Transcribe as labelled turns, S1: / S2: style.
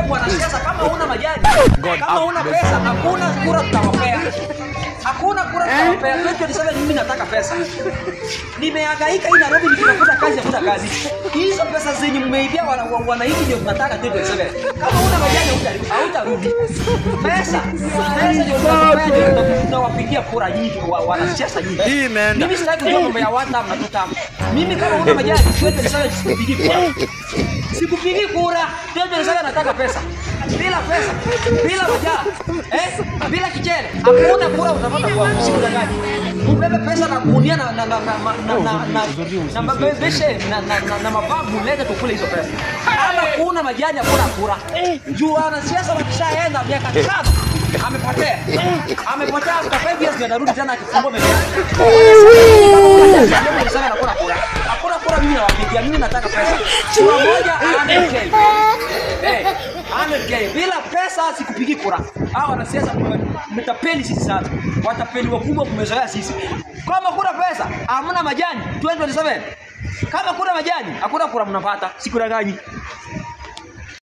S1: wanasiasa kama una majani, kama una pesa, hakuna kura tutawapea. Hakuna kura tutawapea. 2027 mimi nataka pesa. Nimehangaika hii Nairobi nikitafuta kazi, hakuna kazi. Hizo pesa zenye mmeibia wananchi ndio tunataka 2027. Kama una majani hautarudi. Pesa ndio tunawapigia kura nyingi wanasiasa nyingi. Mimi sitaki kujua mambo ya one time na two time. Mimi kama una majani 2027 sikupigi kura. Sikupigi kura. 2027 nataka pesa. Bila pesa, bila majani, bila kichele, hakuna kura utapata kwa siku za gani. Ubebe pesa na kuunia na mabeshe na mababu leta tukule hizo pesa. Ama kuna majani hakuna kura. Juu wanasiasa wakishaenda miaka 5 amepotea. Amepotea kwa 5 years anarudi tena akifungua mbele yake. Sana hakuna kura. Hakuna kura mimi nawapigia, mimi nataka pesa. Kura moja 100k. 100k bila pesa sikupigi kura. Hao wanasiasa mtapeli sisi sana. Watapeli wakubwa kumezoea sisi. Kama kuna pesa, hamna majani 2027. Kama kuna majani, hakuna kura mnapata. Sikudangani.